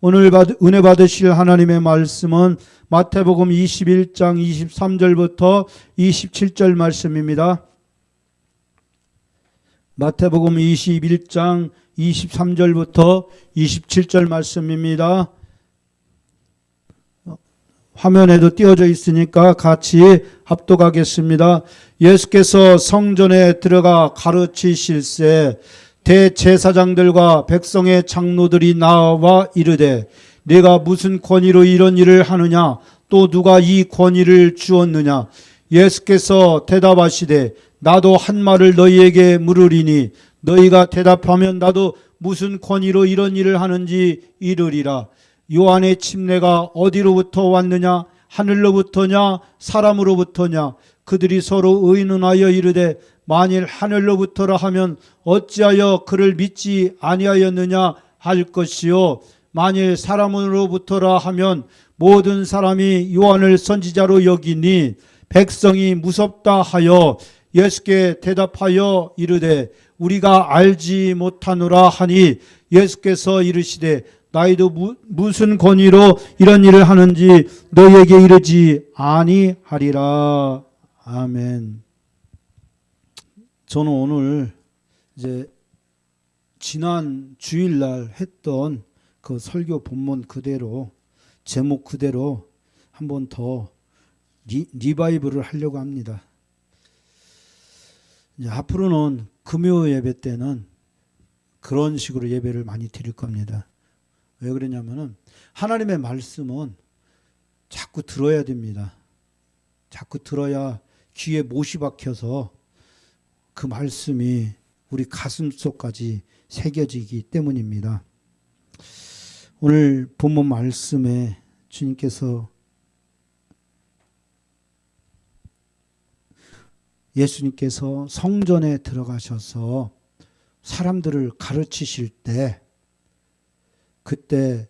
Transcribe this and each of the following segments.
오늘 은혜 받으실 하나님의 말씀은 마태복음 21장 23절부터 27절 말씀입니다. 마태복음 21장 23절부터 27절 말씀입니다. 화면에도 띄워져 있으니까 같이 합독하겠습니다. 예수께서 성전에 들어가 가르치실새 대제사장들과 백성의 장로들이 나와 이르되 네가 무슨 권위로 이런 일을 하느냐? 또 누가 이 권위를 주었느냐? 예수께서 대답하시되 나도 한 말을 너희에게 물으리니 너희가 대답하면 나도 무슨 권위로 이런 일을 하는지 이르리라. 요한의 침례가 어디로부터 왔느냐? 하늘로부터냐? 사람으로부터냐? 그들이 서로 의논하여 이르되 만일 하늘로부터라 하면 어찌하여 그를 믿지 아니하였느냐 할 것이요 만일 사람으로부터라 하면 모든 사람이 요한을 선지자로 여기니 백성이 무섭다 하여 예수께 대답하여 이르되 우리가 알지 못하노라 하니 예수께서 이르시되 너희도 무슨 권위로 이런 일을 하는지 너희에게 이르지 아니하리라. 아멘. 저는 오늘 이제 지난 주일날 했던 그 설교 본문 그대로 제목 그대로 한 번 더 리바이브를 하려고 합니다. 이제 앞으로는 금요 예배 때는 그런 식으로 예배를 많이 드릴 겁니다. 왜 그러냐면은 하나님의 말씀은 자꾸 들어야 됩니다. 자꾸 들어야 귀에 못이 박혀서 그 말씀이 우리 가슴속까지 새겨지기 때문입니다. 오늘 본문 말씀에 주님께서 예수님께서 성전에 들어가셔서 사람들을 가르치실 때 그때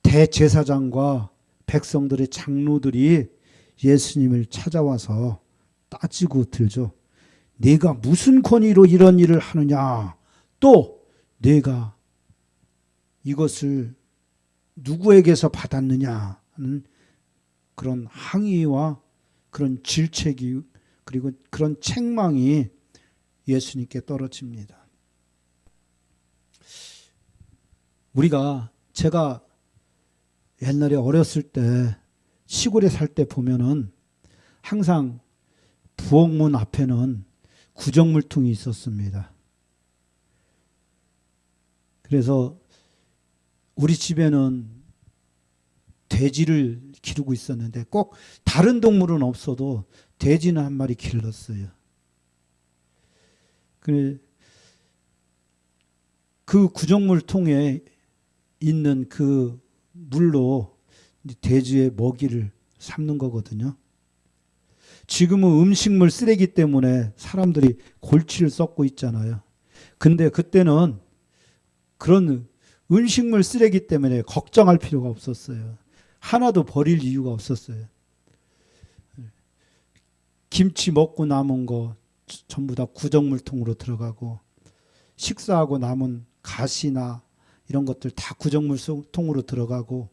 대제사장과 백성들의 장로들이 예수님을 찾아와서 따지고 들죠. 네가 무슨 권위로 이런 일을 하느냐? 또 네가 이것을 누구에게서 받았느냐 하는 그런 항의와 그런 질책이 그리고 그런 책망이 예수님께 떨어집니다. 제가 옛날에 어렸을 때 시골에 살 때 보면은 항상 부엌문 앞에는 구정물통이 있었습니다. 그래서 우리 집에는 돼지를 기르고 있었는데 꼭 다른 동물은 없어도 돼지는 한 마리 길렀어요. 그 구정물통에 있는 그 물로 돼지의 먹이를 삼는 거거든요. 지금은 음식물 쓰레기 때문에 사람들이 골치를 썩고 있잖아요. 근데 그때는 그런 음식물 쓰레기 때문에 걱정할 필요가 없었어요. 하나도 버릴 이유가 없었어요. 김치 먹고 남은 거 전부 다 구정물통으로 들어가고 식사하고 남은 가시나 이런 것들 다 구정물통으로 들어가고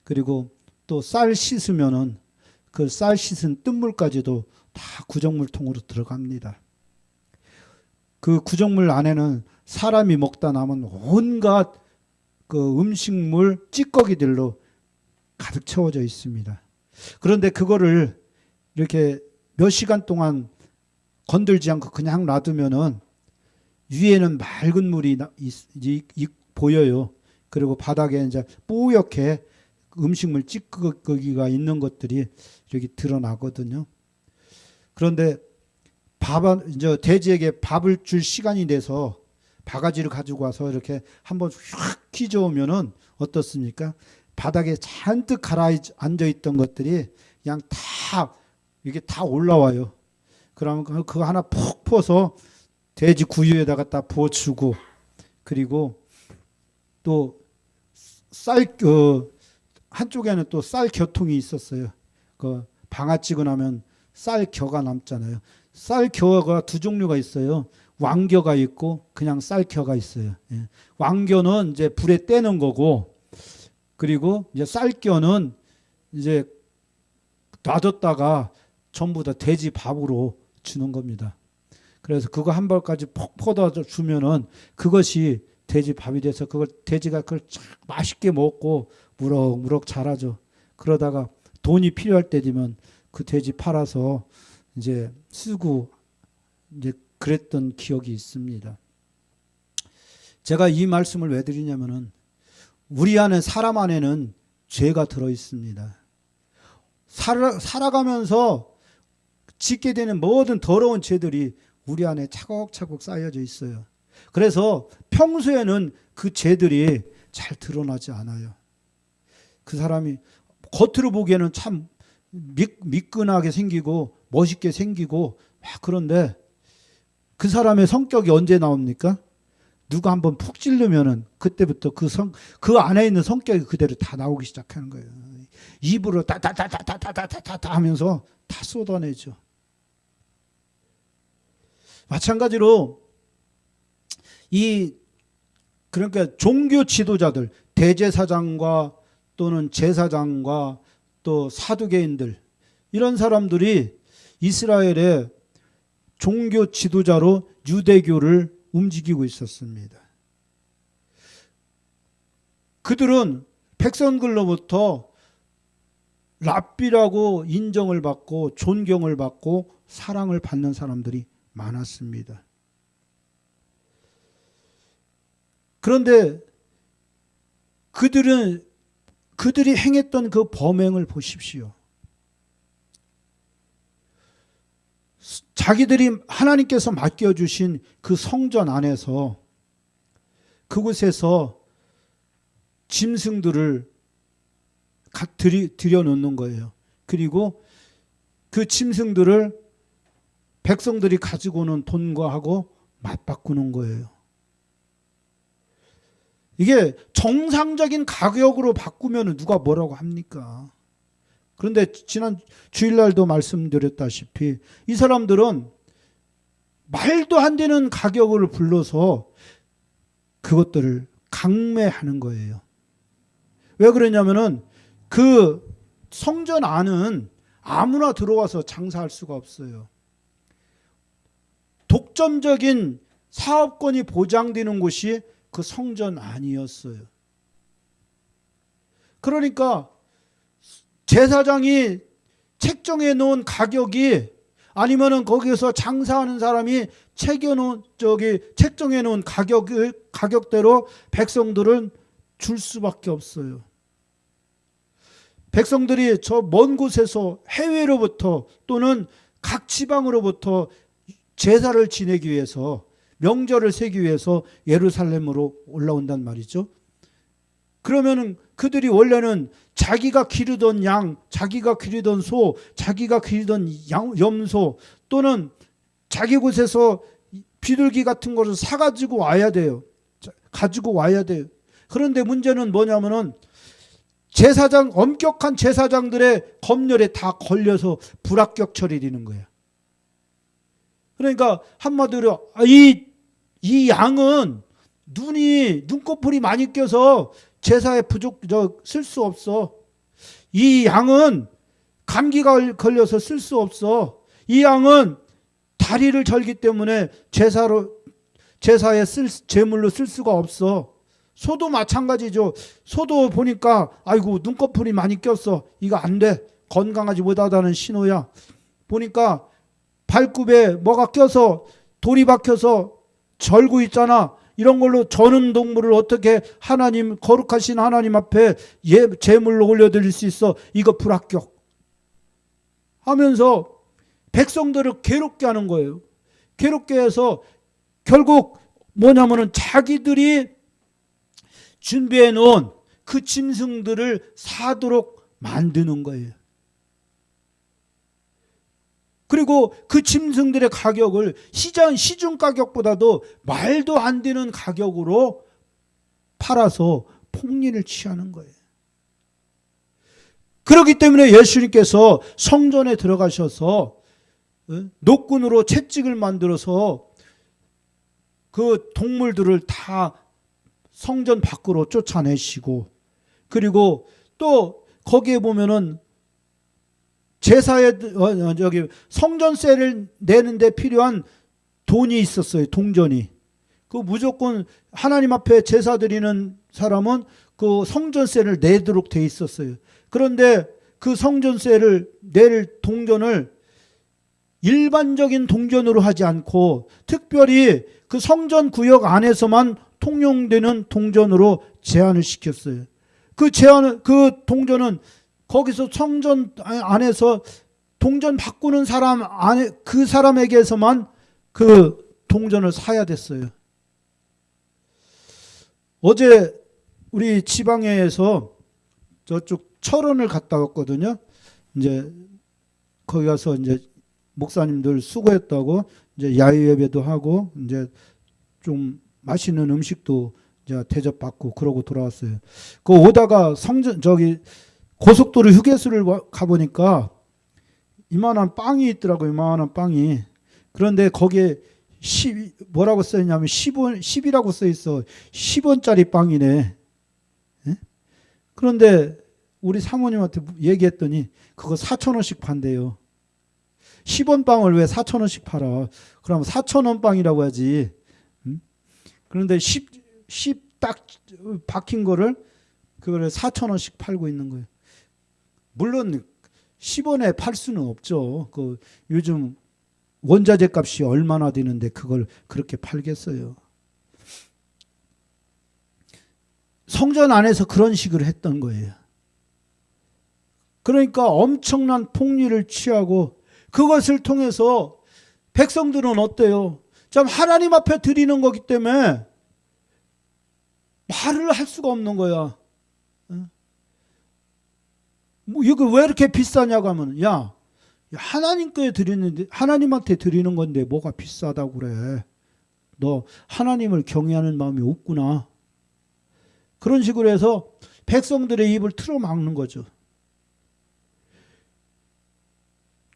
그리고 또 쌀 씻으면은 그 쌀 씻은 뜬물까지도 다 구정물통으로 들어갑니다. 그 구정물 안에는 사람이 먹다 남은 온갖 그 음식물 찌꺼기들로 가득 채워져 있습니다. 그런데 그거를 이렇게 몇 시간 동안 건들지 않고 그냥 놔두면은 위에는 맑은 물이 보여요. 그리고 바닥에 이제 뿌옇게 음식물 찌꺼기가 있는 것들이 이렇게 드러나거든요. 그런데 이제 돼지에게 밥을 줄 시간이 돼서 바가지를 가지고 와서 이렇게 한번 휙 휘저으면은 어떻습니까? 바닥에 잔뜩 가라앉아 있던 것들이 그냥 다 이게 다 올라와요. 그러면 그거 하나 푹 퍼서 돼지 구유에다가 딱 부어주고 그리고 또 한쪽에는 또 쌀 겨통이 있었어요. 그 방아찌고 나면 쌀 겨가 남잖아요. 쌀 겨가 두 종류가 있어요. 왕겨가 있고 그냥 쌀 겨가 있어요. 왕겨는 이제 불에 떼는 거고 그리고 이제 쌀겨는 이제 놔뒀다가 전부 다 돼지 밥으로 주는 겁니다. 그래서 그거 한 벌까지 폭 퍼다 주면은 그것이 돼지 밥이 돼서 그걸 돼지가 그걸 쫙 맛있게 먹고 무럭무럭 자라죠. 그러다가 돈이 필요할 때 되면 그 돼지 팔아서 이제 쓰고 이제 그랬던 기억이 있습니다. 제가 이 말씀을 왜 드리냐면은 우리 안에 사람 안에는 죄가 들어 있습니다. 살아가면서 짓게 되는 모든 더러운 죄들이 우리 안에 차곡차곡 쌓여져 있어요. 그래서 평소에는 그 죄들이 잘 드러나지 않아요. 그 사람이 겉으로 보기에는 참 미끈하게 생기고 멋있게 생기고 그런데 그 사람의 성격이 언제 나옵니까? 누가 한번 푹 찌르면은 그때부터 그 안에 있는 성격이 그대로 다 나오기 시작하는 거예요. 입으로 따따따따따따따따 하면서 다 쏟아내죠. 마찬가지로 그러니까 종교 지도자들, 대제사장과 또는 제사장과 또 사두개인들 이런 사람들이 이스라엘의 종교 지도자로 유대교를 움직이고 있었습니다. 그들은 백성들로부터 랍비라고 인정을 받고 존경을 받고 사랑을 받는 사람들이 많았습니다. 그런데 그들이 행했던 그 범행을 보십시오. 자기들이 하나님께서 맡겨주신 그 성전 안에서 그곳에서 짐승들을 들여놓는 거예요. 그리고 그 짐승들을 백성들이 가지고 오는 돈과 하고 맞바꾸는 거예요. 이게 정상적인 가격으로 바꾸면 누가 뭐라고 합니까? 그런데 지난 주일날도 말씀드렸다시피 이 사람들은 말도 안 되는 가격을 불러서 그것들을 강매하는 거예요. 왜 그러냐면은 그 성전 안은 아무나 들어와서 장사할 수가 없어요. 독점적인 사업권이 보장되는 곳이 그 성전 안이었어요. 그러니까 제사장이 책정해 놓은 가격이 아니면은 거기에서 장사하는 사람이 책정해 놓은 가격대로 백성들은 줄 수밖에 없어요. 백성들이 저 먼 곳에서 해외로부터 또는 각 지방으로부터 제사를 지내기 위해서 명절을 세기 위해서 예루살렘으로 올라온단 말이죠. 그러면은 그들이 원래는 자기가 기르던 양, 자기가 기르던 소, 자기가 기르던 염소 또는 자기 곳에서 비둘기 같은 것을 사가지고 와야 돼요. 가지고 와야 돼요. 그런데 문제는 뭐냐면은 엄격한 제사장들의 검열에 다 걸려서 불합격 처리되는 거예요. 그러니까 한마디로 이 양은 눈꺼풀이 많이 껴서 제사에 쓸 수 없어. 이 양은 감기가 걸려서 쓸 수 없어. 이 양은 다리를 절기 때문에 제사에 제물로 쓸 수가 없어. 소도 마찬가지죠. 소도 보니까 아이고 눈꺼풀이 많이 꼈어. 이거 안 돼. 건강하지 못하다는 신호야. 보니까 발굽에 뭐가 껴서 돌이 박혀서 절고 있잖아. 이런 걸로 저는 동물을 어떻게 거룩하신 하나님 앞에 제물로 올려드릴 수 있어. 이거 불합격 하면서 백성들을 괴롭게 하는 거예요. 괴롭게 해서 결국 뭐냐면은 자기들이 준비해 놓은 그 짐승들을 사도록 만드는 거예요. 그리고 그 짐승들의 가격을 시중 가격보다도 말도 안 되는 가격으로 팔아서 폭리를 취하는 거예요. 그렇기 때문에 예수님께서 성전에 들어가셔서 노끈으로 채찍을 만들어서 그 동물들을 다 성전 밖으로 쫓아내시고 그리고 또 거기에 보면은 제사에 저기 성전세를 내는데 필요한 돈이 있었어요. 동전이. 그 무조건 하나님 앞에 제사 드리는 사람은 그 성전세를 내도록 돼 있었어요. 그런데 그 성전세를 낼 동전을 일반적인 동전으로 하지 않고 특별히 그 성전 구역 안에서만 통용되는 동전으로 제한을 시켰어요. 그 동전은 거기서 성전 안에서 동전 바꾸는 사람 안에 그 사람에게서만 그 동전을 사야 됐어요. 어제 우리 지방에서 저쪽 철원을 갔다 왔거든요. 이제 거기 가서 이제 목사님들 수고했다고 이제 야외 예배도 하고 이제 좀 맛있는 음식도 이제 대접받고 그러고 돌아왔어요. 그 오다가 고속도로 휴게소를 가보니까 이만한 빵이 있더라고요. 이만한 빵이. 그런데 거기에 뭐라고 써있냐면 10이라고 써있어. 10원짜리 빵이네. 예? 그런데 우리 사모님한테 얘기했더니 그거 4,000원씩 판대요. 10원 빵을 왜 4,000원씩 팔아? 그러면 4,000원 빵이라고 하지. 그런데 10 딱 박힌 거를 그걸 4,000원씩 팔고 있는 거예요. 물론 10원에 팔 수는 없죠. 그 요즘 원자재 값이 얼마나 되는데 그걸 그렇게 팔겠어요. 성전 안에서 그런 식으로 했던 거예요. 그러니까 엄청난 폭리를 취하고 그것을 통해서 백성들은 어때요? 참 하나님 앞에 드리는 거기 때문에 말을 할 수가 없는 거야. 뭐 이거 왜 이렇게 비싸냐고 하면 야 하나님께 드리는데 하나님한테 드리는 건데 뭐가 비싸다고 그래. 너 하나님을 경외하는 마음이 없구나. 그런 식으로 해서 백성들의 입을 틀어막는 거죠.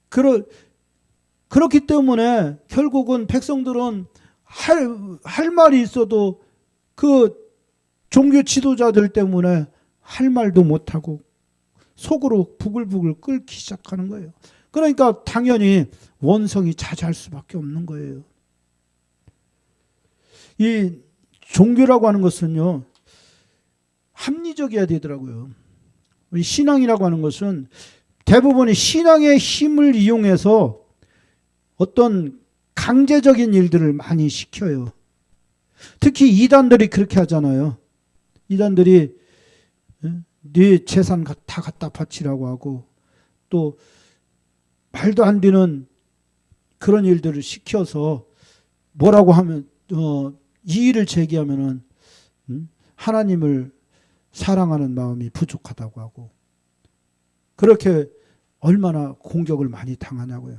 그렇기 때문에 결국은 백성들은 할 말이 있어도 그 종교 지도자들 때문에 할 말도 못하고 속으로 부글부글 끓기 시작하는 거예요. 그러니까 당연히 원성이 자제할 수밖에 없는 거예요. 이 종교라고 하는 것은요, 합리적이어야 되더라고요. 우리 신앙이라고 하는 것은 대부분이 신앙의 힘을 이용해서 어떤 강제적인 일들을 많이 시켜요. 특히 이단들이 그렇게 하잖아요. 이단들이 네 재산 다 갖다 바치라고 하고 또 말도 안 되는 그런 일들을 시켜서 뭐라고 하면 이의를 제기하면은 하나님을 사랑하는 마음이 부족하다고 하고 그렇게 얼마나 공격을 많이 당하냐고요.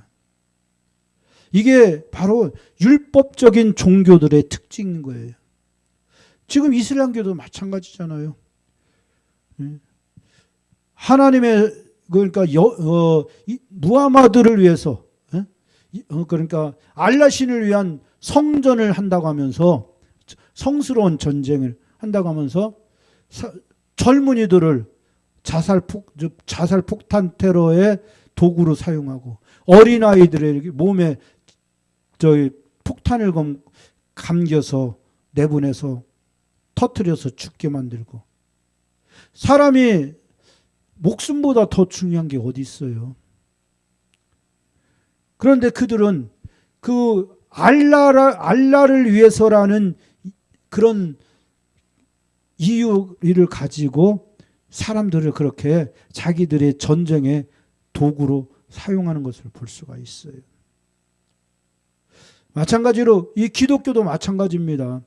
이게 바로 율법적인 종교들의 특징인 거예요. 지금 이슬람교도 마찬가지잖아요. 하나님의 그러니까 무하마드를 위해서 그러니까 알라 신을 위한 성전을 한다고 하면서 성스러운 전쟁을 한다고 하면서 젊은이들을 자살 폭탄 테러의 도구로 사용하고 어린아이들의 몸에 폭탄을 감겨서 내보내서 터뜨려서 죽게 만들고 사람이 목숨보다 더 중요한 게 어디 있어요. 그런데 그들은 그 알라를 위해서라는 그런 이유를 가지고 사람들을 그렇게 자기들의 전쟁의 도구로 사용하는 것을 볼 수가 있어요. 마찬가지로 이 기독교도 마찬가지입니다.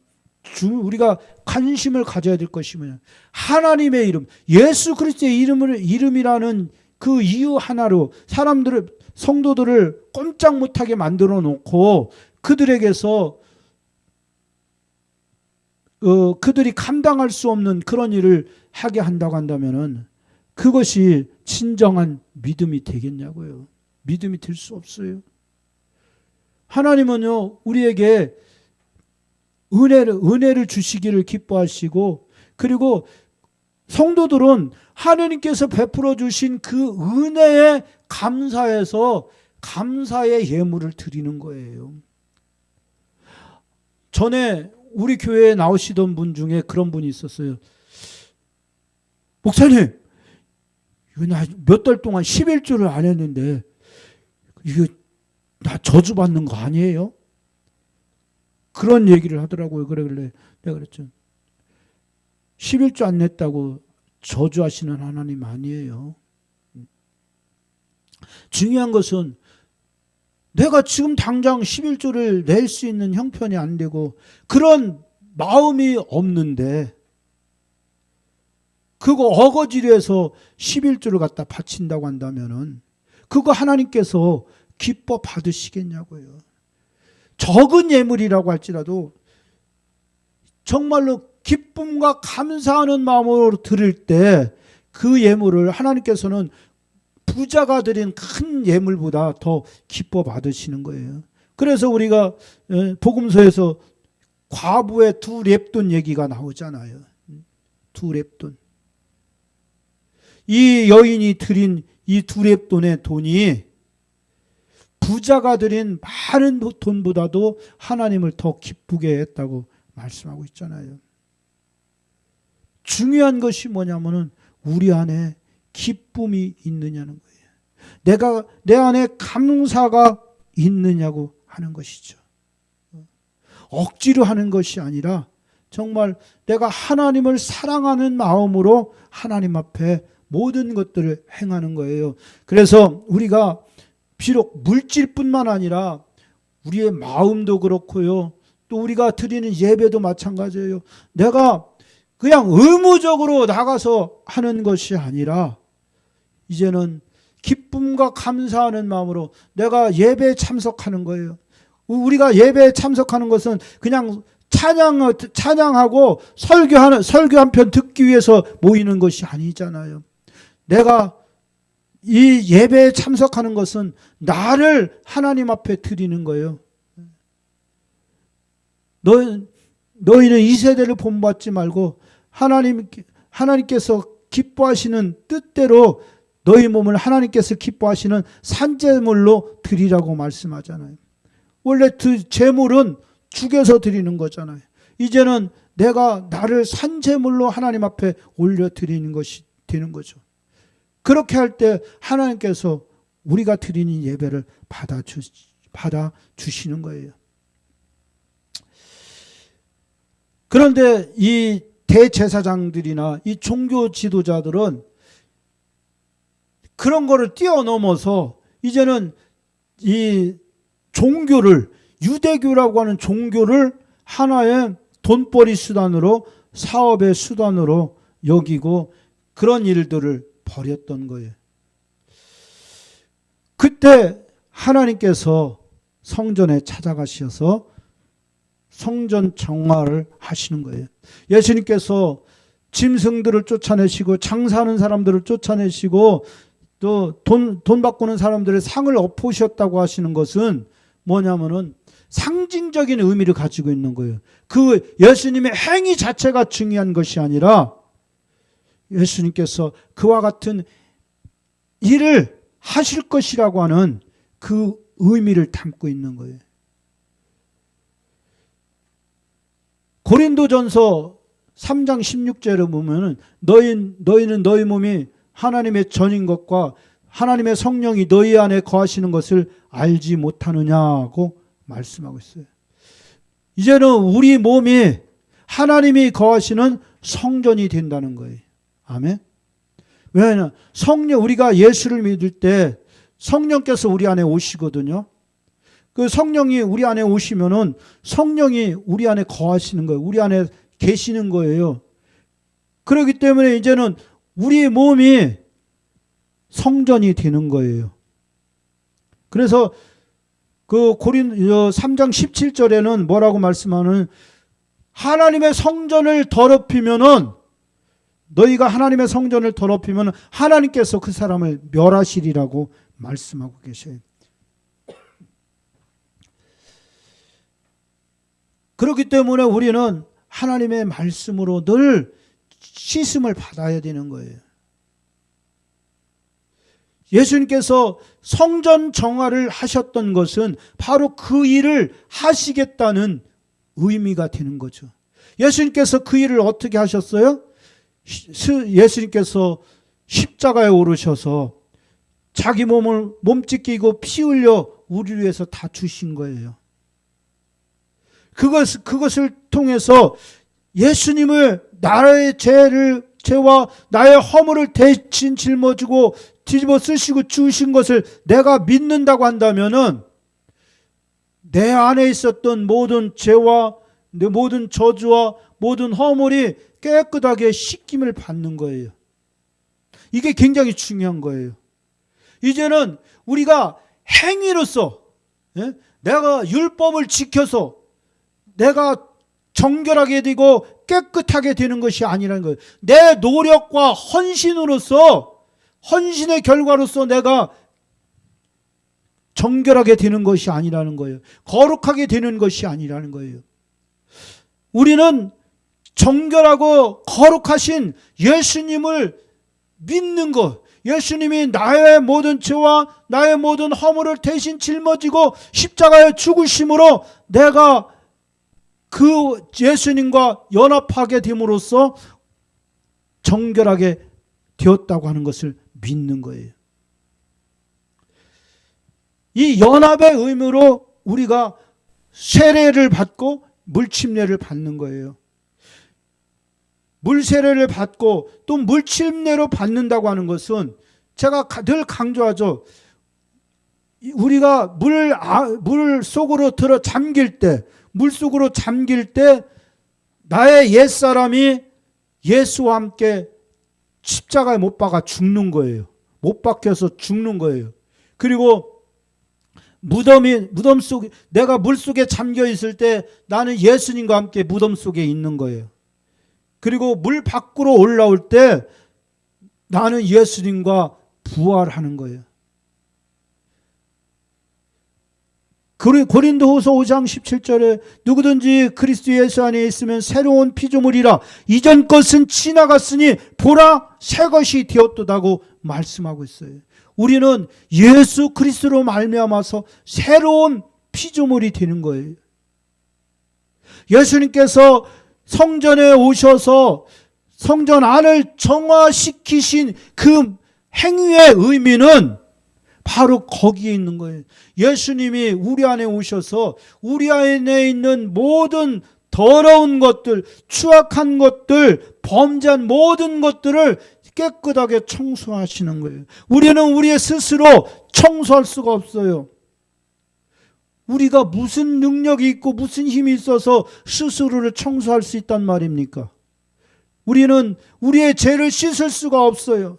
우리가 관심을 가져야 될 것이 뭐냐? 하나님의 이름, 예수 그리스도의 이름이라는 그 이유 하나로 성도들을 꼼짝 못하게 만들어 놓고 그들에게서 그들이 감당할 수 없는 그런 일을 하게 한다고 한다면은 그것이 진정한 믿음이 되겠냐고요. 믿음이 될 수 없어요. 하나님은요, 우리에게 은혜를 주시기를 기뻐하시고, 그리고 성도들은 하나님께서 베풀어 주신 그 은혜에 감사해서 감사의 예물을 드리는 거예요. 전에 우리 교회에 나오시던 분 중에 그런 분이 있었어요. 목사님, 몇 달 동안 11조를 안 했는데 이거 나 저주받는 거 아니에요? 그런 얘기를 하더라고요. 그래 내가 그랬죠. 11조 안 냈다고 저주하시는 하나님 아니에요. 중요한 것은 내가 지금 당장 11조를 낼 수 있는 형편이 안 되고 그런 마음이 없는데 그거 어거지로 해서 11조를 갖다 바친다고 한다면은 그거 하나님께서 기뻐 받으시겠냐고요. 적은 예물이라고 할지라도 정말로 기쁨과 감사하는 마음으로 드릴 때 그 예물을 하나님께서는 부자가 드린 큰 예물보다 더 기뻐 받으시는 거예요. 그래서 우리가 복음서에서 과부의 2렙돈 얘기가 나오잖아요. 2렙돈. 이 여인이 드린 이 2렙돈의 돈이 부자가 드린 많은 돈보다도 하나님을 더 기쁘게 했다고 말씀하고 있잖아요. 중요한 것이 뭐냐면은 우리 안에 기쁨이 있느냐는 거예요. 내 안에 감사가 있느냐고 하는 것이죠. 억지로 하는 것이 아니라 정말 내가 하나님을 사랑하는 마음으로 하나님 앞에 모든 것들을 행하는 거예요. 그래서 우리가 비록 물질뿐만 아니라 우리의 마음도 그렇고요. 또 우리가 드리는 예배도 마찬가지예요. 내가 그냥 의무적으로 나가서 하는 것이 아니라 이제는 기쁨과 감사하는 마음으로 내가 예배에 참석하는 거예요. 우리가 예배에 참석하는 것은 그냥 찬양하고 설교 한 편 듣기 위해서 모이는 것이 아니잖아요. 내가 이 예배에 참석하는 것은 나를 하나님 앞에 드리는 거예요. 너희는 이 세대를 본받지 말고 하나님께서 기뻐하시는 뜻대로 너희 몸을 하나님께서 기뻐하시는 산제물로 드리라고 말씀하잖아요. 원래 그 제물은 죽여서 드리는 거잖아요. 이제는 내가 나를 산제물로 하나님 앞에 올려드리는 것이 되는 거죠. 그렇게 할 때 하나님께서 우리가 드리는 예배를 받아주시는 거예요. 그런데 이 대제사장들이나 이 종교 지도자들은 그런 거를 뛰어넘어서 이제는 이 종교를, 유대교라고 하는 종교를 하나의 돈벌이 수단으로, 사업의 수단으로 여기고 그런 일들을 벌였던 거예요. 그때 하나님께서 성전에 찾아가셔서 성전 정화를 하시는 거예요. 예수님께서 짐승들을 쫓아내시고 장사하는 사람들을 쫓아내시고 또 돈 바꾸는 사람들의 상을 엎으셨다고 하시는 것은 뭐냐면은 상징적인 의미를 가지고 있는 거예요. 그 예수님의 행위 자체가 중요한 것이 아니라 예수님께서 그와 같은 일을 하실 것이라고 하는 그 의미를 담고 있는 거예요. 고린도전서 3장 16절에 보면은 너희는 너희 몸이 하나님의 전인 것과 하나님의 성령이 너희 안에 거하시는 것을 알지 못하느냐고 말씀하고 있어요. 이제는 우리 몸이 하나님이 거하시는 성전이 된다는 거예요. 아멘. 왜냐하면 우리가 예수를 믿을 때 성령께서 우리 안에 오시거든요. 그 성령이 우리 안에 오시면은 성령이 우리 안에 거하시는 거예요. 우리 안에 계시는 거예요. 그렇기 때문에 이제는 우리 몸이 성전이 되는 거예요. 그래서 그 고린도 3장 17절에는 뭐라고 말씀하는, 하나님의 성전을 더럽히면은, 너희가 하나님의 성전을 더럽히면 하나님께서 그 사람을 멸하시리라고 말씀하고 계셔요. 그렇기 때문에 우리는 하나님의 말씀으로 늘 씻음을 받아야 되는 거예요. 예수님께서 성전 정화를 하셨던 것은 바로 그 일을 하시겠다는 의미가 되는 거죠. 예수님께서 그 일을 어떻게 하셨어요? 예수님께서 십자가에 오르셔서 자기 몸을 몸찢기고 피 흘려 우리를 위해서 다 주신 거예요. 그것을 통해서 예수님을 나의 죄와 나의 허물을 대신 짊어지고 뒤집어 쓰시고 주신 것을 내가 믿는다고 한다면은 내 안에 있었던 모든 죄와 내 모든 저주와 모든 허물이 깨끗하게 씻김을 받는 거예요. 이게 굉장히 중요한 거예요. 이제는 우리가 행위로서 내가 율법을 지켜서 내가 정결하게 되고 깨끗하게 되는 것이 아니라는 거예요. 내 노력과 헌신으로서 헌신의 결과로서 내가 정결하게 되는 것이 아니라는 거예요. 거룩하게 되는 것이 아니라는 거예요. 우리는 정결하고 거룩하신 예수님을 믿는 것, 예수님이 나의 모든 죄와 나의 모든 허물을 대신 짊어지고 십자가에 죽으심으로 내가 그 예수님과 연합하게 됨으로써 정결하게 되었다고 하는 것을 믿는 거예요. 이 연합의 의무로 우리가 세례를 받고 물침례를 받는 거예요. 물세례를 받고 또 물침례로 받는다고 하는 것은 제가 늘 강조하죠. 우리가 물 속으로 들어 잠길 때, 물 속으로 잠길 때 나의 옛사람이 예수와 함께 십자가에 못 박아 죽는 거예요. 못 박혀서 죽는 거예요. 그리고 무덤 속에, 내가 물 속에 잠겨 있을 때 나는 예수님과 함께 무덤 속에 있는 거예요. 그리고 물 밖으로 올라올 때 나는 예수님과 부활하는 거예요. 고린도후서 5장 17절에 누구든지 그리스도 예수 안에 있으면 새로운 피조물이라 이전 것은 지나갔으니 보라 새 것이 되었도다고 말씀하고 있어요. 우리는 예수 그리스도로 말미암아서 새로운 피조물이 되는 거예요. 예수님께서 성전에 오셔서 성전 안을 정화시키신 그 행위의 의미는 바로 거기에 있는 거예요. 예수님이 우리 안에 오셔서 우리 안에 있는 모든 더러운 것들, 추악한 것들, 범죄한 모든 것들을 깨끗하게 청소하시는 거예요. 우리는 우리의 스스로 청소할 수가 없어요. 우리가 무슨 능력이 있고 무슨 힘이 있어서 스스로를 청소할 수 있단 말입니까? 우리는 우리의 죄를 씻을 수가 없어요.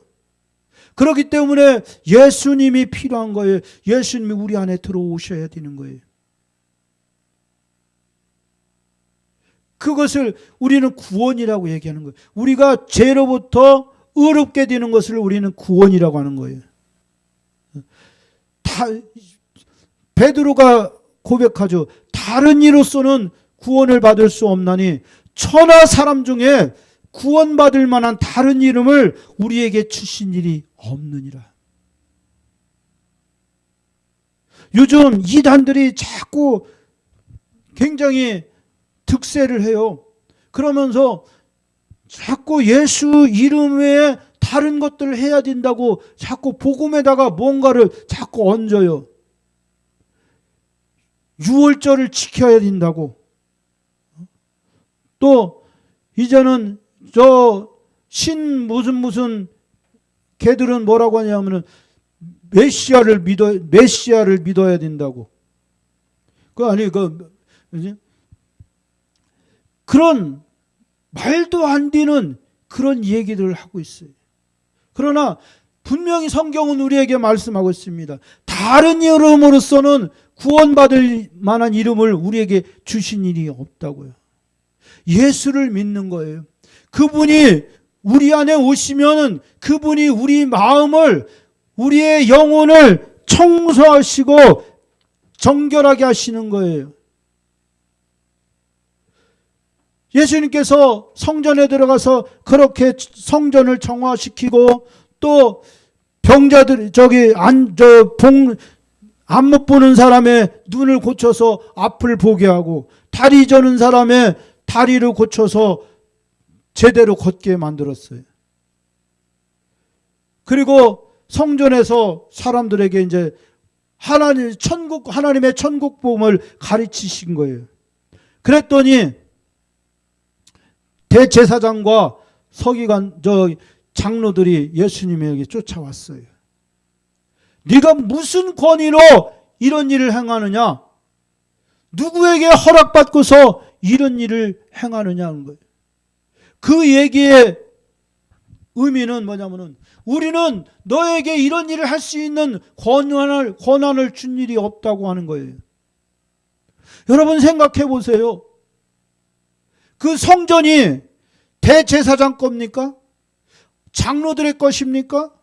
그렇기 때문에 예수님이 필요한 거예요. 예수님이 우리 안에 들어오셔야 되는 거예요. 그것을 우리는 구원이라고 얘기하는 거예요. 우리가 죄로부터 의롭게 되는 것을 우리는 구원이라고 하는 거예요. 베드로가 고백하죠. 다른 이로서는 구원을 받을 수 없나니 천하 사람 중에 구원받을 만한 다른 이름을 우리에게 주신 일이 없느니라. 요즘 이단들이 자꾸 굉장히 득세를 해요. 그러면서 자꾸 예수 이름 외에 다른 것들을 해야 된다고 자꾸 복음에다가 뭔가를 자꾸 얹어요. 유월절을 지켜야 된다고. 또 이제는 무슨 걔들은 뭐라고 하냐면은 메시아를 믿어야 된다고. 그런 말도 안 되는 그런 얘기들을 하고 있어요. 그러나 분명히 성경은 우리에게 말씀하고 있습니다. 다른 이름으로서는 구원받을 만한 이름을 우리에게 주신 일이 없다고요. 예수를 믿는 거예요. 그분이 우리 안에 오시면은 그분이 우리 마음을, 우리의 영혼을 청소하시고 정결하게 하시는 거예요. 예수님께서 성전에 들어가서 그렇게 성전을 정화시키고 또 병자들 안 못 보는 사람의 눈을 고쳐서 앞을 보게 하고 다리 저는 사람의 다리를 고쳐서 제대로 걷게 만들었어요. 그리고 성전에서 사람들에게 이제 하나님의 천국 복음을 가르치신 거예요. 그랬더니 대제사장과 서기관 장로들이 예수님에게 쫓아왔어요. 네가 무슨 권위로 이런 일을 행하느냐? 누구에게 허락받고서 이런 일을 행하느냐는 거예요. 그 얘기의 의미는 뭐냐면은 우리는 너에게 이런 일을 할 수 있는 권한을 준 일이 없다고 하는 거예요. 여러분 생각해 보세요. 그 성전이 대제사장 겁니까? 장로들의 것입니까?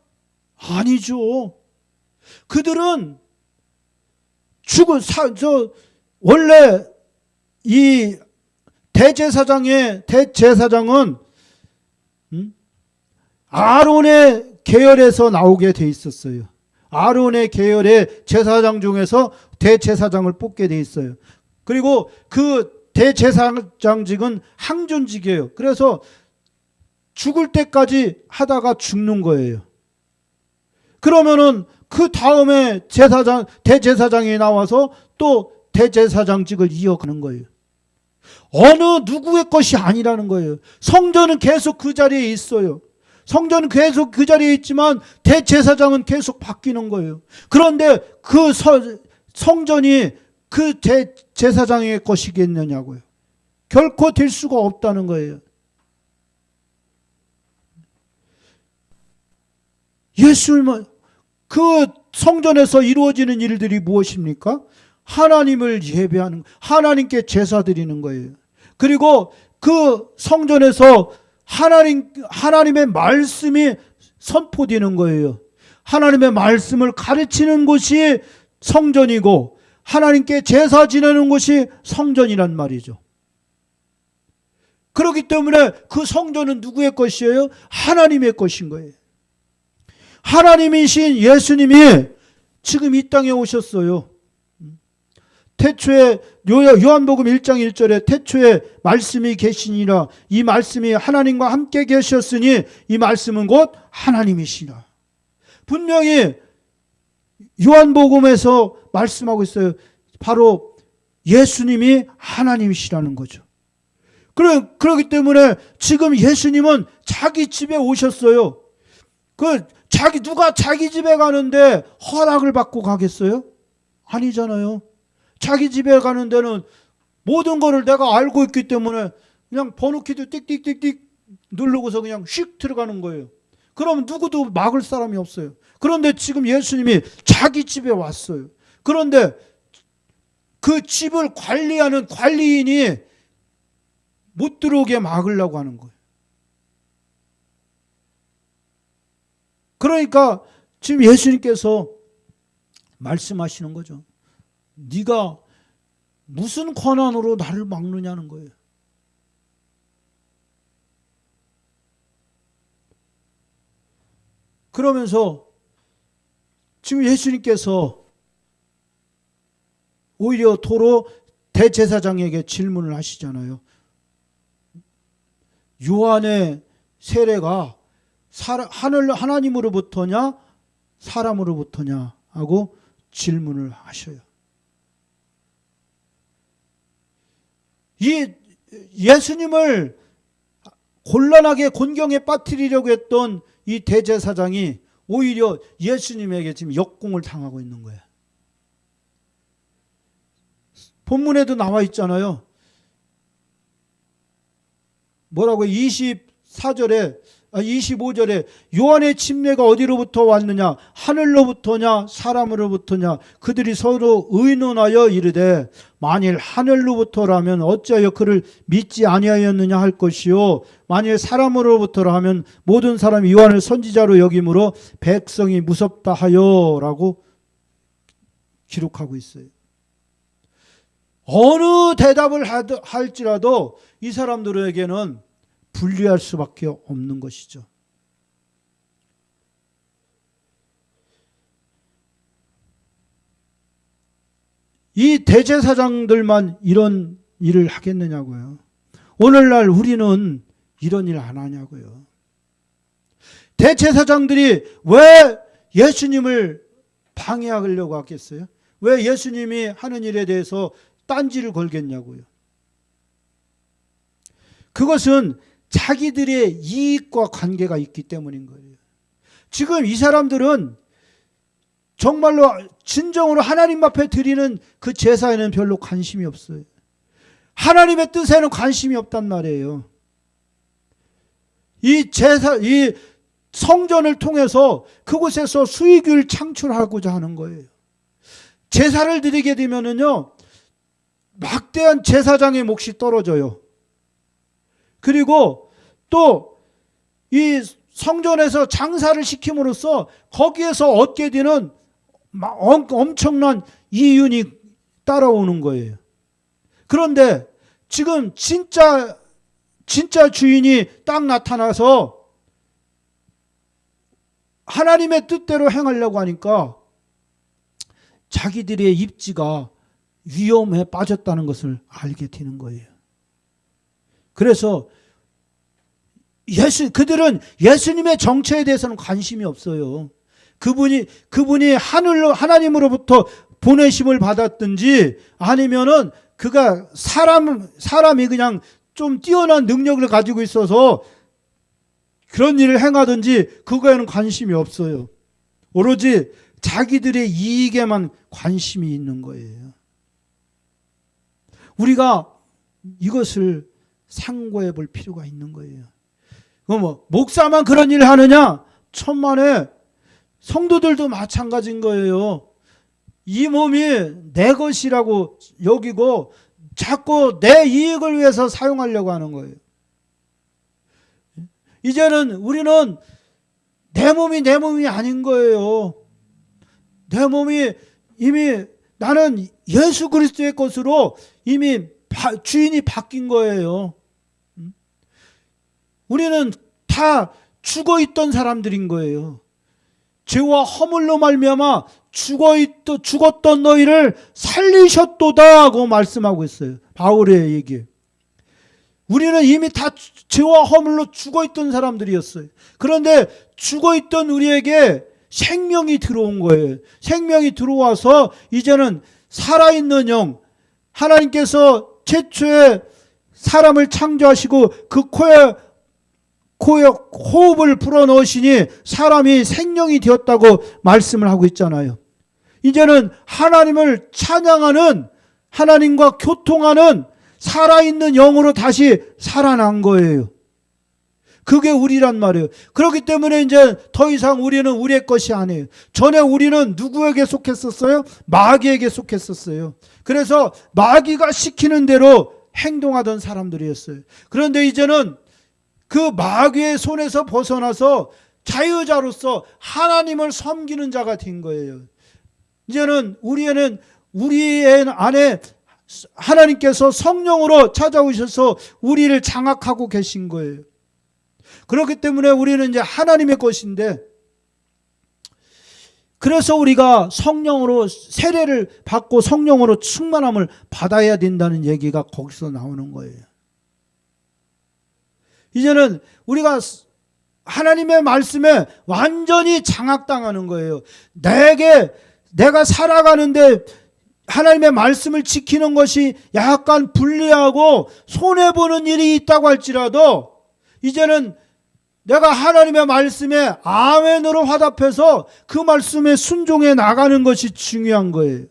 아니죠. 그들은 원래 이 대제사장은 아론의 계열에서 나오게 돼 있었어요. 아론의 계열의 제사장 중에서 대제사장을 뽑게 돼 있어요. 그리고 그 대제사장직은 항존직이에요. 그래서 죽을 때까지 하다가 죽는 거예요. 그러면은 그 다음에 대제사장이 나와서 또 대제사장직을 이어가는 거예요. 어느 누구의 것이 아니라는 거예요. 성전은 계속 그 자리에 있어요. 성전은 계속 그 자리에 있지만 대제사장은 계속 바뀌는 거예요. 그런데 그 성전이 그 대제사장의 것이겠느냐고요. 결코 될 수가 없다는 거예요. 예수님은 그 성전에서 이루어지는 일들이 무엇입니까? 하나님을 예배하는, 하나님께 제사 드리는 거예요. 그리고 그 성전에서 하나님의 말씀이 선포되는 거예요. 하나님의 말씀을 가르치는 곳이 성전이고 하나님께 제사 지내는 곳이 성전이란 말이죠. 그렇기 때문에 그 성전은 누구의 것이에요? 하나님의 것인 거예요. 하나님이신 예수님이 지금 이 땅에 오셨어요. 태초에 요한복음 1장 1절에 태초에 말씀이 계시니라. 이 말씀이 하나님과 함께 계셨으니 이 말씀은 곧 하나님이시라. 분명히 요한복음에서 말씀하고 있어요. 바로 예수님이 하나님이시라는 거죠. 그렇기 때문에 지금 예수님은 자기 집에 오셨어요. 누가 자기 집에 가는데 허락을 받고 가겠어요? 아니잖아요. 자기 집에 가는 데는 모든 거를 내가 알고 있기 때문에 그냥 번호키도 띡띡띡띡 누르고서 그냥 휙 들어가는 거예요. 그럼 누구도 막을 사람이 없어요. 그런데 지금 예수님이 자기 집에 왔어요. 그런데 그 집을 관리하는 관리인이 못 들어오게 막으려고 하는 거예요. 그러니까 지금 예수님께서 말씀하시는 거죠. 네가 무슨 권한으로 나를 막느냐는 거예요. 그러면서 지금 예수님께서 오히려 도로 대제사장에게 질문을 하시잖아요. 요한의 세례가 하나님으로부터냐 사람으로부터냐 하고 질문을 하셔요. 이 예수님을 곤란하게 곤경에 빠뜨리려고 했던 이 대제사장이 오히려 예수님에게 지금 역공을 당하고 있는 거예요. 본문에도 나와 있잖아요. 뭐라고 25절에 요한의 침례가 어디로부터 왔느냐? 하늘로부터냐 사람으로부터냐? 그들이 서로 의논하여 이르되 만일 하늘로부터라면 어찌하여 그를 믿지 아니하였느냐 할 것이요 만일 사람으로부터라 하면 모든 사람이 요한을 선지자로 여김으로 백성이 무섭다 하여라고 기록하고 있어요. 어느 대답을 할지라도 이 사람들에게는 불리할 수밖에 없는 것이죠. 이 대제사장들만 이런 일을 하겠느냐고요. 오늘날 우리는 이런 일 안 하냐고요. 대제사장들이 왜 예수님을 방해하려고 하겠어요? 왜 예수님이 하는 일에 대해서 딴지를 걸겠냐고요. 그것은 자기들의 이익과 관계가 있기 때문인 거예요. 지금 이 사람들은 정말로 진정으로 하나님 앞에 드리는 그 제사에는 별로 관심이 없어요. 하나님의 뜻에는 관심이 없단 말이에요. 이 성전을 통해서 그곳에서 수익을 창출하고자 하는 거예요. 제사를 드리게 되면은요, 막대한 제사장의 몫이 떨어져요. 그리고 또 이 성전에서 장사를 시킴으로써 거기에서 얻게 되는 엄청난 이윤이 따라오는 거예요. 그런데 지금 진짜 주인이 딱 나타나서 하나님의 뜻대로 행하려고 하니까 자기들의 입지가 위험에 빠졌다는 것을 알게 되는 거예요. 그래서 그들은 예수님의 정체에 대해서는 관심이 없어요. 그분이 하나님으로부터 보내심을 받았든지 아니면은 그가 사람이 그냥 좀 뛰어난 능력을 가지고 있어서 그런 일을 행하든지 그거에는 관심이 없어요. 오로지 자기들의 이익에만 관심이 있는 거예요. 우리가 이것을 상고해 볼 필요가 있는 거예요. 목사만 그런 일을 하느냐? 천만에 성도들도 마찬가지인 거예요. 이 몸이 내 것이라고 여기고 자꾸 내 이익을 위해서 사용하려고 하는 거예요. 이제는 우리는 내 몸이 아닌 거예요. 내 몸이 이미 나는 예수 그리스도의 것으로 이미 주인이 바뀐 거예요. 우리는 다 죽어있던 사람들인 거예요. 죄와 허물로 말미암아 죽었던 너희를 살리셨도다 하고 말씀하고 있어요. 바울의 얘기. 우리는 이미 다 죄와 허물로 죽어있던 사람들이었어요. 그런데 죽어있던 우리에게 생명이 들어온 거예요. 생명이 들어와서 이제는 살아있는 영, 하나님께서 최초에 사람을 창조하시고 그 코에 호흡을 불어넣으시니 사람이 생명이 되었다고 말씀을 하고 있잖아요. 이제는 하나님을 찬양하는, 하나님과 교통하는 살아있는 영으로 다시 살아난 거예요. 그게 우리란 말이에요. 그렇기 때문에 이제 더 이상 우리는 우리의 것이 아니에요. 전에 우리는 누구에게 속했었어요? 마귀에게 속했었어요. 그래서 마귀가 시키는 대로 행동하던 사람들이었어요. 그런데 이제는 그 마귀의 손에서 벗어나서 자유자로서 하나님을 섬기는 자가 된 거예요. 이제는 우리 안에 하나님께서 성령으로 찾아오셔서 우리를 장악하고 계신 거예요. 그렇기 때문에 우리는 이제 하나님의 것인데, 그래서 우리가 성령으로 세례를 받고 성령으로 충만함을 받아야 된다는 얘기가 거기서 나오는 거예요. 이제는 우리가 하나님의 말씀에 완전히 장악당하는 거예요. 내가 살아가는데 하나님의 말씀을 지키는 것이 약간 불리하고 손해보는 일이 있다고 할지라도 이제는 내가 하나님의 말씀에 아멘으로 화답해서 그 말씀에 순종해 나가는 것이 중요한 거예요.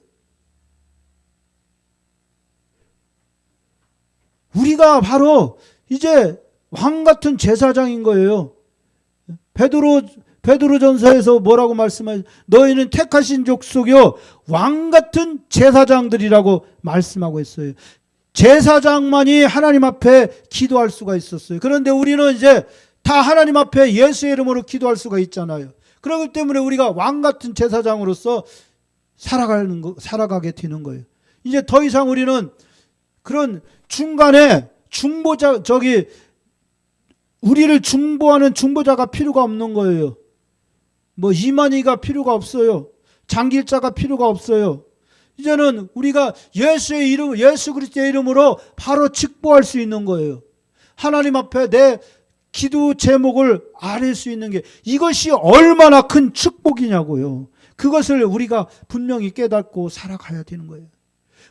우리가 바로 이제 왕 같은 제사장인 거예요. 베드로전서에서 뭐라고 말씀하죠? 너희는 택하신 족속이요 왕 같은 제사장들이라고 말씀하고 있어요. 제사장만이 하나님 앞에 기도할 수가 있었어요. 그런데 우리는 이제 다 하나님 앞에 예수의 이름으로 기도할 수가 있잖아요. 그렇기 때문에 우리가 왕 같은 제사장으로서 살아가게 되는 거예요. 이제 더 이상 우리는 그런 중간에 우리를 중보하는 중보자가 필요가 없는 거예요. 뭐 이만희가 필요가 없어요. 장길자가 필요가 없어요. 이제는 우리가 예수 그리스도의 이름으로 바로 직보할 수 있는 거예요. 하나님 앞에 내 기도 제목을 아뢰 수 있는 게 이것이 얼마나 큰 축복이냐고요. 그것을 우리가 분명히 깨닫고 살아가야 되는 거예요.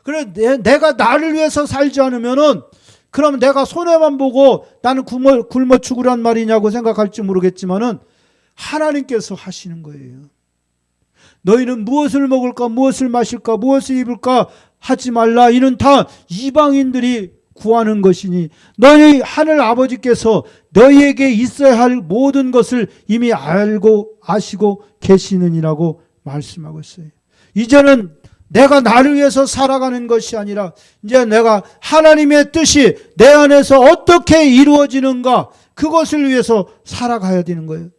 그래 내가 나를 위해서 살지 않으면은 그럼 내가 손해만 보고 나는 굶어 죽으란 말이냐고 생각할지 모르겠지만은 하나님께서 하시는 거예요. 너희는 무엇을 먹을까, 무엇을 마실까, 무엇을 입을까 하지 말라. 이는 다 이방인들이 구하는 것이니 너희 하늘 아버지께서 너희에게 있어야 할 모든 것을 이미 알고 아시고 계시느니라고 말씀하고 있어요. 이제는 내가 나를 위해서 살아가는 것이 아니라 이제 내가 하나님의 뜻이 내 안에서 어떻게 이루어지는가 그것을 위해서 살아가야 되는 거예요.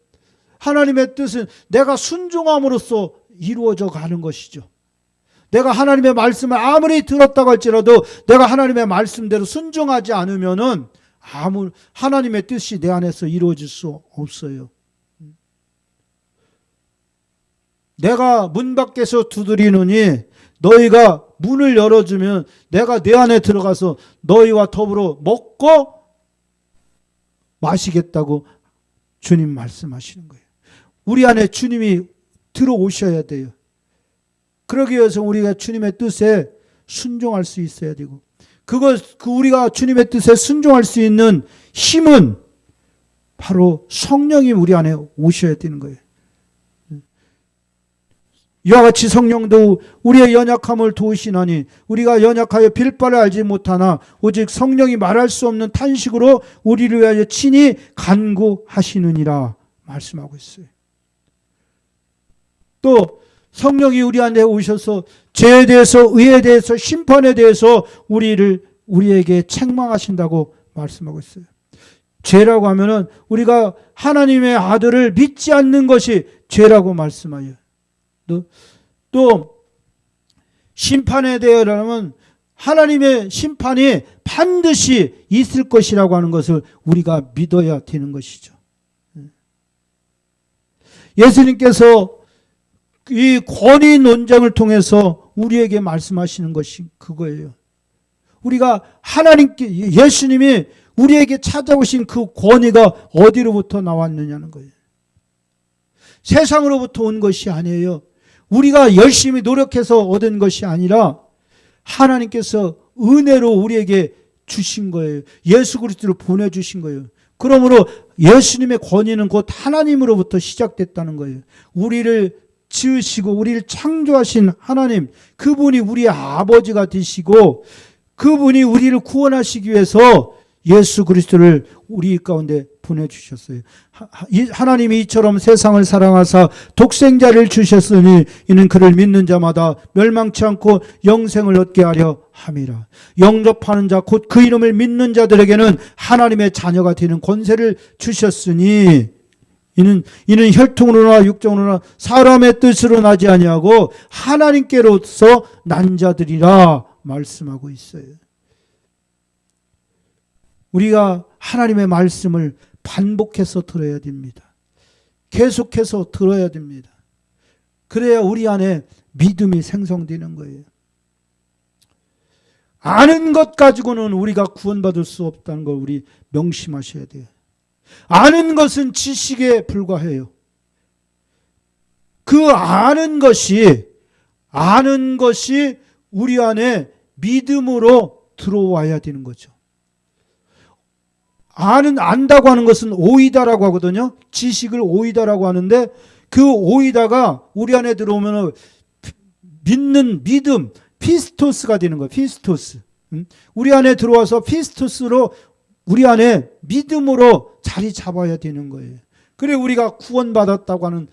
하나님의 뜻은 내가 순종함으로써 이루어져 가는 것이죠. 내가 하나님의 말씀을 아무리 들었다고 할지라도 내가 하나님의 말씀대로 순종하지 않으면은 하나님의 뜻이 내 안에서 이루어질 수 없어요. 내가 문 밖에서 두드리느니 너희가 문을 열어주면 내가 내 안에 들어가서 너희와 더불어 먹고 마시겠다고 주님 말씀하시는 거예요. 우리 안에 주님이 들어오셔야 돼요. 그러기 위해서 우리가 주님의 뜻에 순종할 수 있어야 되고 우리가 주님의 뜻에 순종할 수 있는 힘은 바로 성령이 우리 안에 오셔야 되는 거예요. 이와 같이 성령도 우리의 연약함을 도우시나니 우리가 연약하여 빌 바를 알지 못하나 오직 성령이 말할 수 없는 탄식으로 우리를 위하여 친히 간구하시느니라 말씀하고 있어요. 또 성령이 우리 안에 오셔서 죄에 대해서 의에 대해서 심판에 대해서 우리에게 책망하신다고 말씀하고 있어요. 죄라고 하면은 우리가 하나님의 아들을 믿지 않는 것이 죄라고 말씀하여 또 심판에 대하여는 하나님의 심판이 반드시 있을 것이라고 하는 것을 우리가 믿어야 되는 것이죠. 예수님께서 이 권위 논쟁을 통해서 우리에게 말씀하시는 것이 그거예요. 우리가 예수님이 우리에게 찾아오신 그 권위가 어디로부터 나왔느냐는 거예요. 세상으로부터 온 것이 아니에요. 우리가 열심히 노력해서 얻은 것이 아니라 하나님께서 은혜로 우리에게 주신 거예요. 예수 그리스도를 보내주신 거예요. 그러므로 예수님의 권위는 곧 하나님으로부터 시작됐다는 거예요. 우리를 지으시고 우리를 창조하신 하나님, 그분이 우리의 아버지가 되시고 그분이 우리를 구원하시기 위해서 예수 그리스도를 우리 가운데 보내주셨어요. 하나님이 이처럼 세상을 사랑하사 독생자를 주셨으니 이는 그를 믿는 자마다 멸망치 않고 영생을 얻게 하려 함이라. 영접하는 자 곧 그 이름을 믿는 자들에게는 하나님의 자녀가 되는 권세를 주셨으니 이는 혈통으로나 육정으로나 사람의 뜻으로 나지 아니하고 하나님께로서 난 자들이라 말씀하고 있어요. 우리가 하나님의 말씀을 반복해서 들어야 됩니다. 계속해서 들어야 됩니다. 그래야 우리 안에 믿음이 생성되는 거예요. 아는 것 가지고는 우리가 구원받을 수 없다는 걸 우리 명심하셔야 돼요. 아는 것은 지식에 불과해요. 그 아는 것이 우리 안에 믿음으로 들어와야 되는 거죠. 안다고 하는 것은 오이다라고 하거든요. 지식을 오이다라고 하는데 그 오이다가 우리 안에 들어오면 믿는 믿음, 피스토스가 되는 거예요. 피스토스. 우리 안에 들어와서 피스토스로 우리 안에 믿음으로 자리 잡아야 되는 거예요. 그래 우리가 구원받았다고 하는,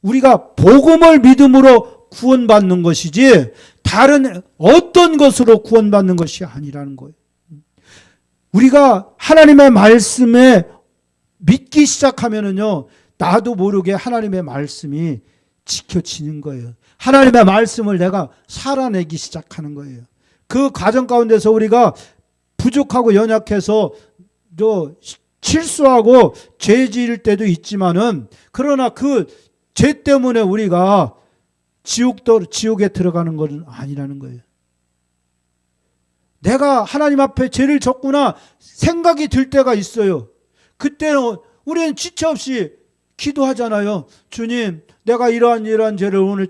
우리가 복음을 믿음으로 구원받는 것이지 다른 어떤 것으로 구원받는 것이 아니라는 거예요. 우리가 하나님의 말씀에 믿기 시작하면은요, 나도 모르게 하나님의 말씀이 지켜지는 거예요. 하나님의 말씀을 내가 살아내기 시작하는 거예요. 그 가정 가운데서 우리가 부족하고 연약해서 실수하고 죄 지을 때도 있지만은, 그러나 그 죄 때문에 우리가 지옥에 들어가는 것은 아니라는 거예요. 내가 하나님 앞에 죄를 졌구나 생각이 들 때가 있어요. 그때는 우리는 지체 없이 기도하잖아요. 주님, 내가 이러한 죄를 오늘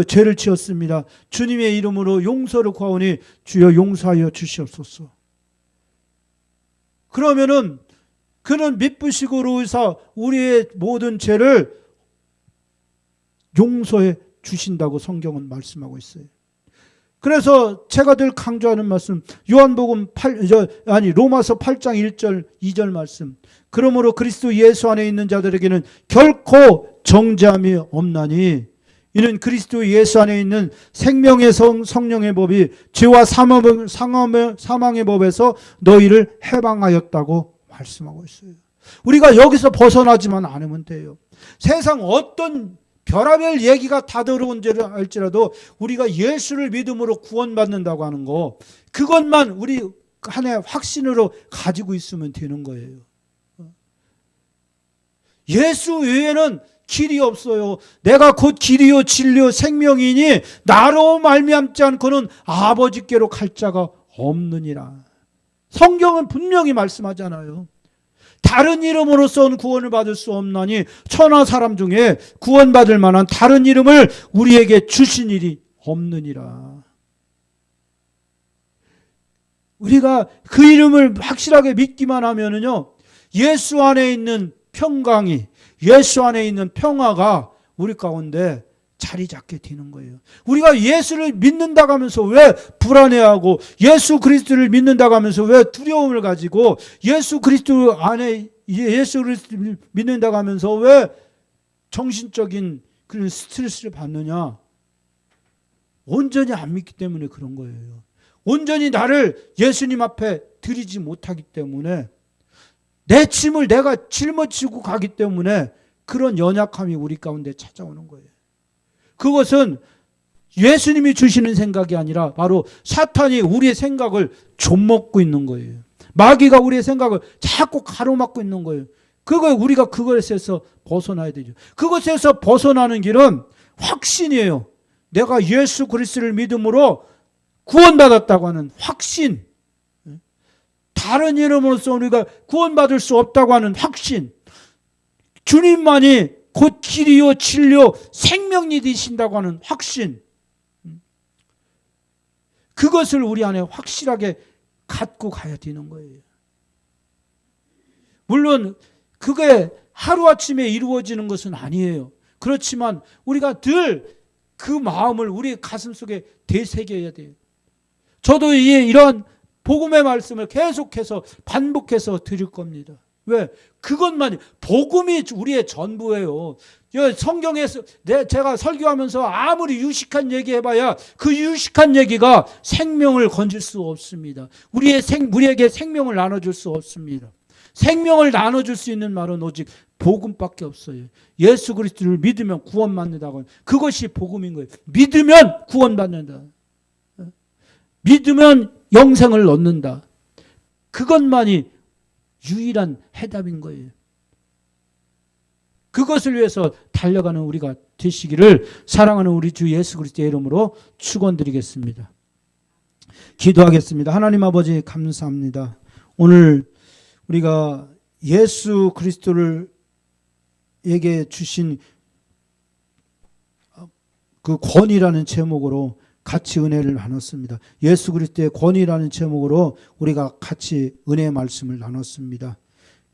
죄를 지었습니다. 주님의 이름으로 용서를 구하오니 주여 용서하여 주시옵소서. 그러면은 그는 미쁘시고로 의사 우리의 모든 죄를 용서해 주신다고 성경은 말씀하고 있어요. 그래서 제가 늘 강조하는 말씀, 로마서 8장 1절 2절 말씀. 그러므로 그리스도 예수 안에 있는 자들에게는 결코 정죄함이 없나니 이는 그리스도 예수 안에 있는 생명의 성령의 법이 죄와 사망의 법에서 너희를 해방하였다고 말씀하고 있어요. 우리가 여기서 벗어나지만 않으면 돼요. 세상 어떤 별의별 얘기가 다 들어온 줄 알지라도 우리가 예수를 믿음으로 구원받는다고 하는 거, 그것만 우리 안에 확신으로 가지고 있으면 되는 거예요. 예수 외에는 길이 없어요. 내가 곧 길이요 진리요 생명이니 나로 말미암지 않고는 아버지께로 갈 자가 없느니라. 성경은 분명히 말씀하잖아요. 다른 이름으로서는 구원을 받을 수 없나니 천하 사람 중에 구원받을 만한 다른 이름을 우리에게 주신 일이 없느니라. 우리가 그 이름을 확실하게 믿기만 하면은요, 예수 안에 있는 평강이, 예수 안에 있는 평화가 우리 가운데 자리 잡게 되는 거예요. 우리가 예수를 믿는다고 하면서 왜 불안해하고, 예수 그리스도를 믿는다고 하면서 왜 두려움을 가지고, 예수 그리스도 안에 예수 그리스도를 믿는다고 하면서 왜 정신적인 그런 스트레스를 받느냐? 온전히 안 믿기 때문에 그런 거예요. 온전히 나를 예수님 앞에 드리지 못하기 때문에, 내 짐을 내가 짊어지고 가기 때문에 그런 연약함이 우리 가운데 찾아오는 거예요. 그것은 예수님이 주시는 생각이 아니라 바로 사탄이 우리의 생각을 좀먹고 있는 거예요. 마귀가 우리의 생각을 자꾸 가로막고 있는 거예요. 우리가 그것에서 벗어나야 되죠. 그것에서 벗어나는 길은 확신이에요. 내가 예수 그리스도를 믿음으로 구원받았다고 하는 확신. 다른 이름으로서 우리가 구원받을 수 없다고 하는 확신. 주님만이 곧 길이요 진리요 생명이 되신다고 하는 확신. 그것을 우리 안에 확실하게 갖고 가야 되는 거예요. 물론 그게 하루아침에 이루어지는 것은 아니에요. 그렇지만 우리가 늘 그 마음을 우리 가슴속에 되새겨야 돼요. 저도 이런 복음의 말씀을 계속해서 반복해서 드릴 겁니다. 왜? 그것만이, 복음이 우리의 전부예요. 성경에서 제가 설교하면서 아무리 유식한 얘기 해봐야 그 유식한 얘기가 생명을 건질 수 없습니다. 우리에게 생명을 나눠줄 수 없습니다. 생명을 나눠줄 수 있는 말은 오직 복음밖에 없어요. 예수 그리스도를 믿으면 구원받는다고, 그것이 복음인 거예요. 믿으면 구원받는다. 믿으면 영생을 얻는다. 그것만이 유일한 해답인 거예요. 그것을 위해서 달려가는 우리가 되시기를 사랑하는 우리 주 예수 그리스도의 이름으로 축원드리겠습니다. 기도하겠습니다. 하나님 아버지 감사합니다. 오늘 우리가 예수 그리스도에게 주신 그 권위라는 제목으로 같이 은혜를 나눴습니다. 예수 그리스도의 권위라는 제목으로 우리가 같이 은혜의 말씀을 나눴습니다.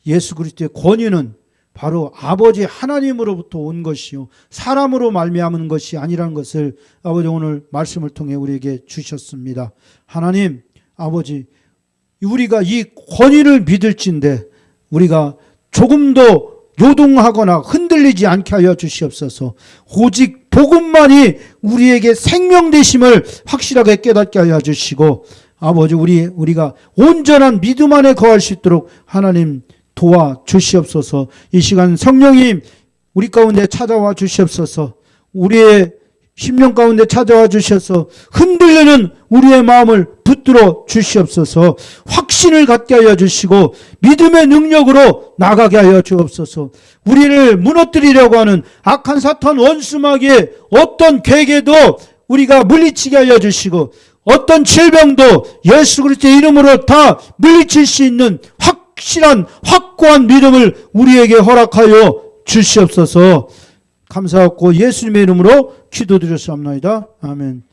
예수 그리스도의 권위는 바로 아버지 하나님으로부터 온 것이요 사람으로 말미암은 것이 아니라는 것을 아버지 오늘 말씀을 통해 우리에게 주셨습니다. 하나님 아버지, 우리가 이 권위를 믿을진데 우리가 조금도 요동하거나 흔들리지 않게 하여 주시옵소서. 오직 복음만이 우리에게 생명 되심을 확실하게 깨닫게 하여 주시고, 아버지 우리가 온전한 믿음 안에 거할 수 있도록 하나님 도와 주시옵소서. 이 시간 성령님 우리 가운데 찾아와 주시옵소서. 우리의 심령 가운데 찾아와 주셔서 흔들리는 우리의 마음을 붙들어 주시옵소서. 확신을 갖게 하여 주시고 믿음의 능력으로 나가게 하여 주옵소서. 우리를 무너뜨리려고 하는 악한 사탄 원수마귀의 어떤 계계도 우리가 물리치게 하여 주시고 어떤 질병도 예수 그리스도의 이름으로 다 물리칠 수 있는 확실한 확고한 믿음을 우리에게 허락하여 주시옵소서. 감사하고 예수님의 이름으로 기도드렸사옵나이다. 아멘.